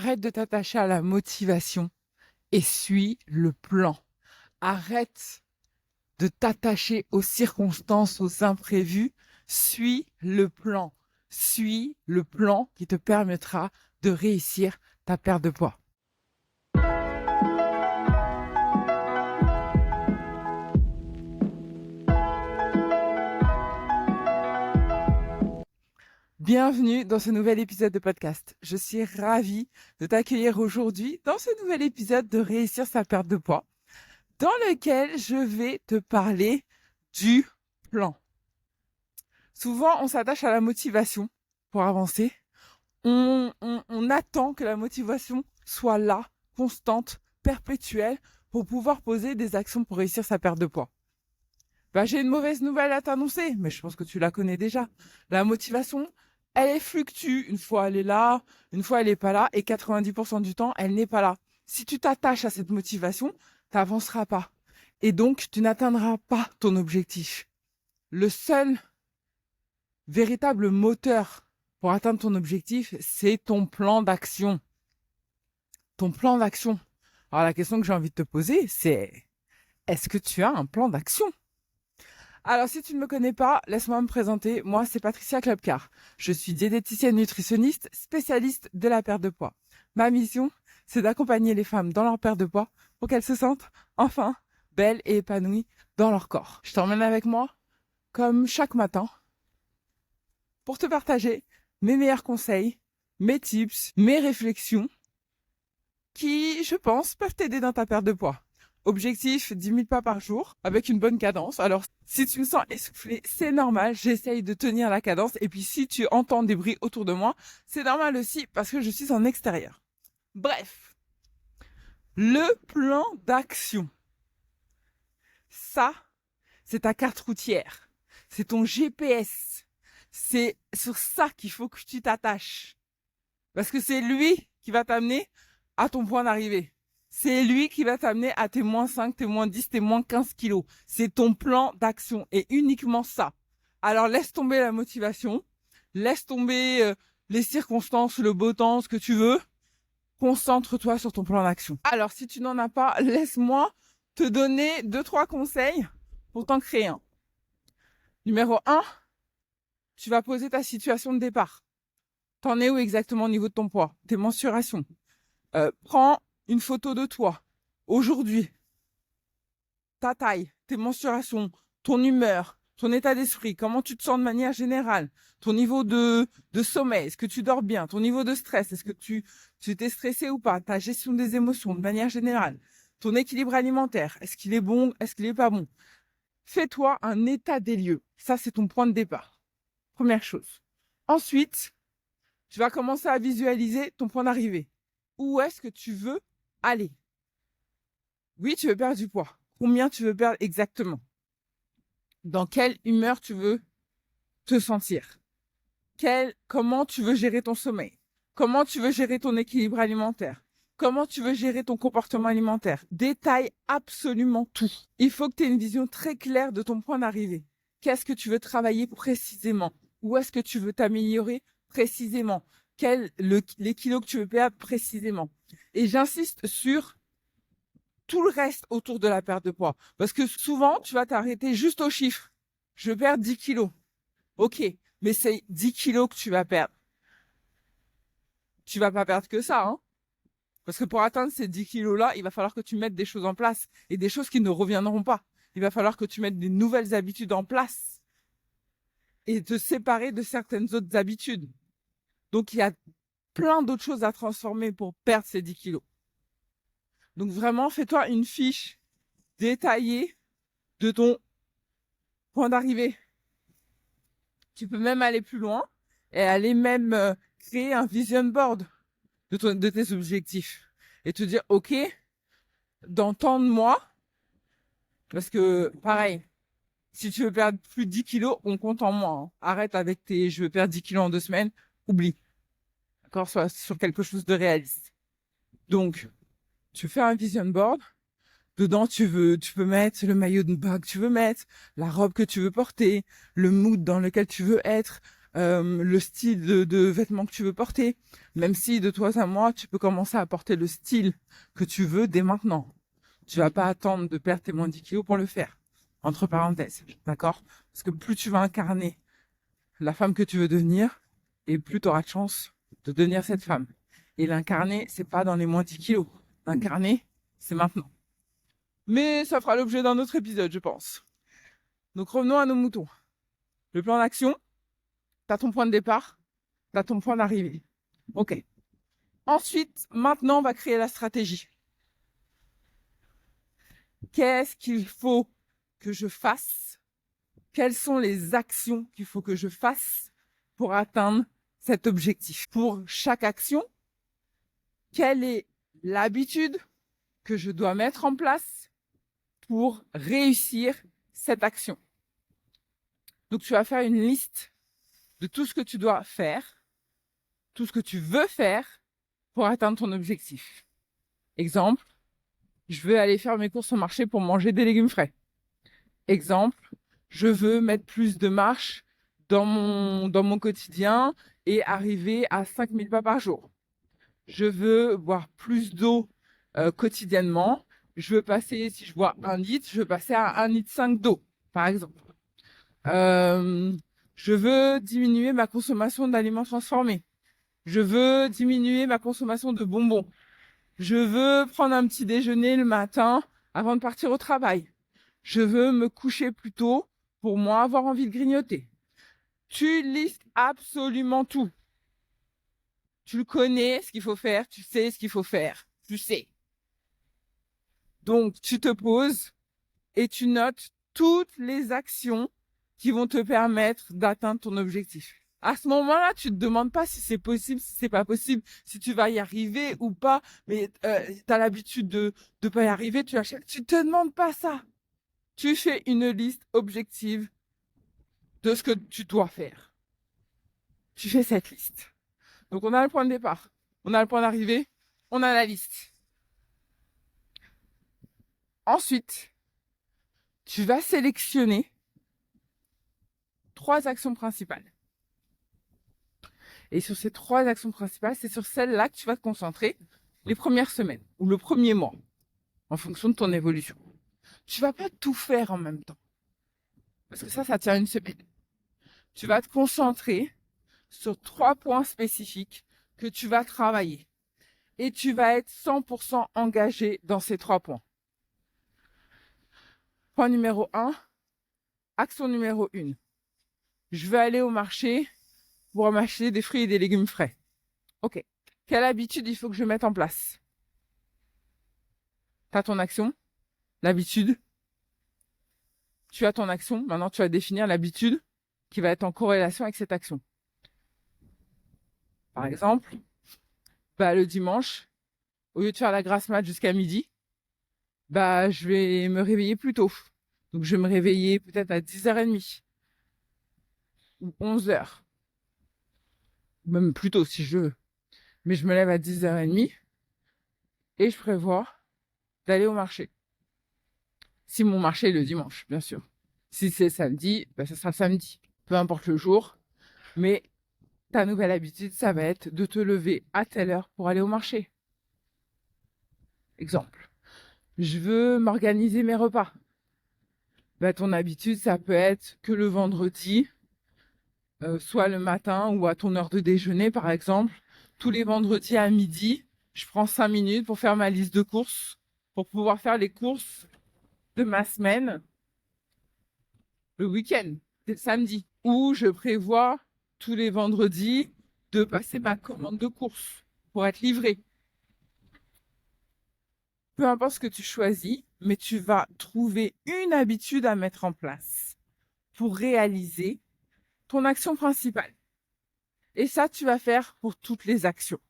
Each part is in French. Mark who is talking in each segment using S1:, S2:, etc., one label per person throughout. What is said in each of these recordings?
S1: Arrête de t'attacher à la motivation et suis le plan. Arrête de t'attacher aux circonstances, aux imprévus. Suis le plan. Suis le plan qui te permettra de réussir ta perte de poids. Bienvenue dans ce nouvel épisode de podcast. Je suis ravie de t'accueillir aujourd'hui dans ce nouvel épisode de Réussir sa perte de poids, dans lequel je vais te parler du plan. Souvent, on s'attache à la motivation pour avancer. On attend que la motivation soit là, constante, perpétuelle, pour pouvoir poser des actions pour réussir sa perte de poids. J'ai une mauvaise nouvelle à t'annoncer, mais je pense que tu la connais déjà. La motivation, elle fluctue. Une fois elle est là, une fois elle n'est pas là, et 90% du temps, elle n'est pas là. Si tu t'attaches à cette motivation, tu n'avanceras pas. Et donc, tu n'atteindras pas ton objectif. Le seul véritable moteur pour atteindre ton objectif, c'est ton plan d'action. Ton plan d'action. Alors, la question que j'ai envie de te poser, c'est est-ce que tu as un plan d'action ? Alors, si tu ne me connais pas, laisse-moi me présenter. Moi, c'est Patricia Klopkar. Je suis diététicienne nutritionniste, spécialiste de la perte de poids. Ma mission, c'est d'accompagner les femmes dans leur perte de poids pour qu'elles se sentent enfin belles et épanouies dans leur corps. Je t'emmène avec moi, comme chaque matin, pour te partager mes meilleurs conseils, mes tips, mes réflexions qui, je pense, peuvent t'aider dans ta perte de poids. Objectif, 10 000 pas par jour, avec une bonne cadence. Alors, si tu me sens essoufflé, c'est normal, j'essaye de tenir la cadence. Et puis, si tu entends des bruits autour de moi, c'est normal aussi, parce que je suis en extérieur. Bref, le plan d'action. Ça, c'est ta carte routière. C'est ton GPS. C'est sur ça qu'il faut que tu t'attaches. Parce que c'est lui qui va t'amener à ton point d'arrivée. C'est lui qui va t'amener à tes moins 5, tes moins 10, tes moins 15 kilos. C'est ton plan d'action et uniquement ça. Alors laisse tomber la motivation, laisse tomber les circonstances, le beau temps, ce que tu veux. Concentre-toi sur ton plan d'action. Alors si tu n'en as pas, laisse-moi te donner 2-3 conseils pour t'en créer un. Numéro 1, tu vas poser ta situation de départ. T'en es où exactement au niveau de ton poids, tes mensurations. Prends une photo de toi, aujourd'hui, ta taille, tes mensurations, ton humeur, ton état d'esprit, comment tu te sens de manière générale, ton niveau de sommeil, est-ce que tu dors bien, ton niveau de stress, est-ce que tu t'es stressé ou pas, ta gestion des émotions de manière générale, ton équilibre alimentaire, est-ce qu'il est bon, est-ce qu'il est pas bon. Fais-toi un état des lieux. Ça, c'est ton point de départ. Première chose. Ensuite, tu vas commencer à visualiser ton point d'arrivée. Où est-ce que tu veux aller? Oui, tu veux perdre du poids. Combien tu veux perdre exactement? Dans quelle humeur tu veux te sentir? Comment tu veux gérer ton sommeil? Comment tu veux gérer ton équilibre alimentaire? Comment tu veux gérer ton comportement alimentaire? Détaille absolument tout. Il faut que tu aies une vision très claire de ton point d'arrivée. Qu'est-ce que tu veux travailler précisément? Où est-ce que tu veux t'améliorer précisément? Les kilos que tu veux perdre précisément? Et j'insiste sur tout le reste autour de la perte de poids. Parce que souvent, tu vas t'arrêter juste au chiffre. Je perds 10 kilos. Ok, mais c'est 10 kilos que tu vas perdre. Tu vas pas perdre que ça, hein. Parce que pour atteindre ces 10 kilos-là, il va falloir que tu mettes des choses en place. Et des choses qui ne reviendront pas. Il va falloir que tu mettes des nouvelles habitudes en place. Et te séparer de certaines autres habitudes. Donc, il y a plein d'autres choses à transformer pour perdre ces 10 kilos. Donc, vraiment, fais-toi une fiche détaillée de ton point d'arrivée. Tu peux même aller plus loin et aller même créer un vision board de tes objectifs. Et te dire, ok, dans tant de mois, parce que, pareil, si tu veux perdre plus de 10 kilos, on compte en mois. Hein. Arrête avec je veux perdre 10 kilos en 2 semaines, oublie. D'accord, soit sur quelque chose de réaliste. Donc, tu fais un vision board. Dedans, tu peux mettre le maillot de bain que tu veux mettre, la robe que tu veux porter, le mood dans lequel tu veux être, le style de vêtements que tu veux porter. Même si de toi à moi, tu peux commencer à porter le style que tu veux dès maintenant. Tu vas pas attendre de perdre tes moins 10 kilos pour le faire. Entre parenthèses, d'accord? Parce que plus tu vas incarner la femme que tu veux devenir, et plus tu auras de chance de devenir cette femme. Et l'incarner, c'est pas dans les moins 10 kilos. L'incarner, c'est maintenant. Mais ça fera l'objet d'un autre épisode, je pense. Donc revenons à nos moutons. Le plan d'action, tu as ton point de départ, tu as ton point d'arrivée. Ok. Ensuite, maintenant, on va créer la stratégie. Qu'est-ce qu'il faut que je fasse? Quelles sont les actions qu'il faut que je fasse pour atteindre cet objectif? Pour chaque action, quelle est l'habitude que je dois mettre en place pour réussir cette action? Donc, tu vas faire une liste de tout ce que tu dois faire, tout ce que tu veux faire pour atteindre ton objectif. Exemple, je veux aller faire mes courses au marché pour manger des légumes frais. Exemple, je veux mettre plus de marche dans mon quotidien et arriver à 5000 pas par jour. Je veux boire plus d'eau quotidiennement. Je veux passer, si je bois 1 litre, je veux passer à 1,5 litre d'eau, par exemple. Je veux diminuer ma consommation d'aliments transformés. Je veux diminuer ma consommation de bonbons. Je veux prendre un petit déjeuner le matin avant de partir au travail. Je veux me coucher plus tôt pour moi avoir envie de grignoter. Tu listes absolument tout. Tu le connais, ce qu'il faut faire, tu sais ce qu'il faut faire, tu sais. Donc, tu te poses et tu notes toutes les actions qui vont te permettre d'atteindre ton objectif. À ce moment-là, tu te demandes pas si c'est possible, si c'est pas possible, si tu vas y arriver ou pas, mais tu as l'habitude de pas y arriver, tu te demandes pas ça. Tu fais une liste objective de ce que tu dois faire. Tu fais cette liste. Donc, on a le point de départ, on a le point d'arrivée, on a la liste. Ensuite, tu vas sélectionner 3 actions principales. Et sur ces 3 actions principales, c'est sur celles-là que tu vas te concentrer les premières semaines ou le premier mois, en fonction de ton évolution. Tu vas pas tout faire en même temps. Parce que ça tient une semaine. Tu vas te concentrer sur 3 points spécifiques que tu vas travailler. Et tu vas être 100% engagé dans ces 3 points. Point numéro 1, action numéro 1. Je vais aller au marché pour m'acheter des fruits et des légumes frais. Ok. Quelle habitude il faut que je mette en place? Tu as ton action, l'habitude. Tu as ton action. Maintenant, tu vas définir l'habitude qui va être en corrélation avec cette action. Par exemple, le dimanche, au lieu de faire la grasse mat jusqu'à midi, je vais me réveiller plus tôt. Donc, je vais me réveiller peut-être à 10h30 ou 11h. Même plus tôt si je veux. Mais je me lève à 10h30 et je prévois d'aller au marché. Si mon marché est le dimanche, bien sûr. Si c'est samedi, ça sera samedi. Peu importe le jour. Mais ta nouvelle habitude, ça va être de te lever à telle heure pour aller au marché. Exemple. Je veux m'organiser mes repas. Ton habitude, ça peut être que le vendredi, soit le matin ou à ton heure de déjeuner, par exemple. Tous les vendredis à midi, je prends 5 minutes pour faire ma liste de courses, pour pouvoir faire les courses de ma semaine le week-end, c'est le samedi. Ou je prévois tous les vendredis de passer ma commande de courses pour être livré. Peu importe ce que tu choisis, mais tu vas trouver une habitude à mettre en place pour réaliser ton action principale. Et ça, tu vas faire pour toutes les actions.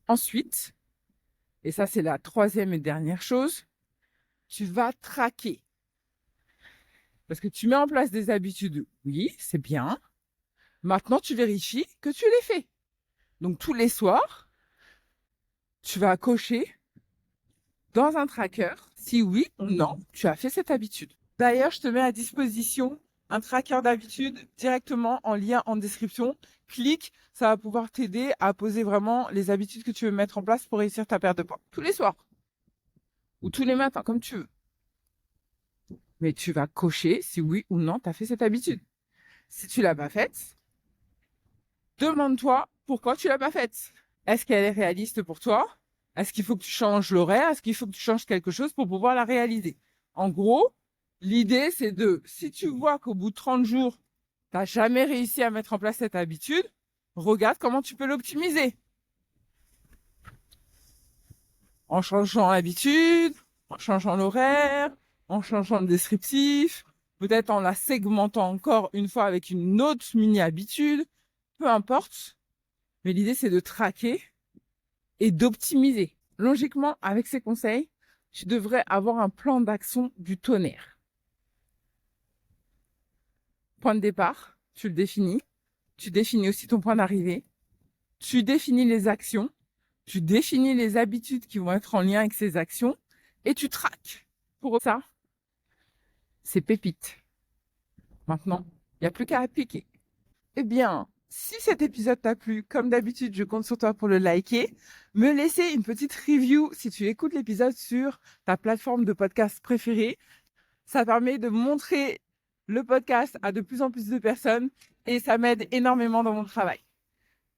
S1: Ensuite, et ça c'est la 3e et dernière chose, tu vas traquer. Parce que tu mets en place des habitudes, oui, c'est bien. Maintenant, tu vérifies que tu les fais. Donc, tous les soirs, tu vas cocher dans un tracker si oui ou non, tu as fait cette habitude. D'ailleurs, je te mets à disposition un tracker d'habitude directement en lien en description. Clique, ça va pouvoir t'aider à poser vraiment les habitudes que tu veux mettre en place pour réussir ta perte de poids. Tous les soirs ou tous les matins, comme tu veux. Mais tu vas cocher si oui ou non tu as fait cette habitude. Si tu l'as pas faite, demande-toi pourquoi tu l'as pas faite. Est-ce qu'elle est réaliste pour toi? Est-ce qu'il faut que tu changes l'horaire? Est-ce qu'il faut que tu changes quelque chose pour pouvoir la réaliser? En gros, l'idée, c'est si tu vois qu'au bout de 30 jours, tu n'as jamais réussi à mettre en place cette habitude, regarde comment tu peux l'optimiser. En changeant l'habitude, en changeant l'horaire, en changeant le descriptif, peut-être en la segmentant encore une fois avec une autre mini-habitude, peu importe. Mais l'idée, c'est de traquer et d'optimiser. Logiquement, avec ces conseils, tu devrais avoir un plan d'action du tonnerre. Point de départ, tu le définis. Tu définis aussi ton point d'arrivée. Tu définis les actions. Tu définis les habitudes qui vont être en lien avec ces actions. Et tu traques. Pour ça, c'est pépite. Maintenant, il n'y a plus qu'à appliquer. Eh bien, si cet épisode t'a plu, comme d'habitude, je compte sur toi pour le liker, me laisser une petite review si tu écoutes l'épisode sur ta plateforme de podcast préférée. Ça permet de montrer le podcast à de plus en plus de personnes et ça m'aide énormément dans mon travail.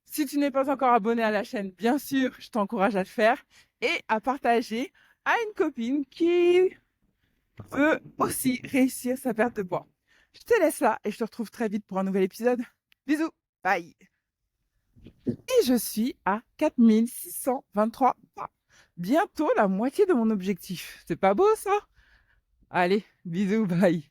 S1: Si tu n'es pas encore abonné à la chaîne, bien sûr, je t'encourage à le faire et à partager à une copine qui veut aussi réussir sa perte de poids. Je te laisse là et je te retrouve très vite pour un nouvel épisode. Bisous, bye. Et je suis à 4623 pas. Bientôt la moitié de mon objectif. C'est pas beau ça? Allez, bisous, bye.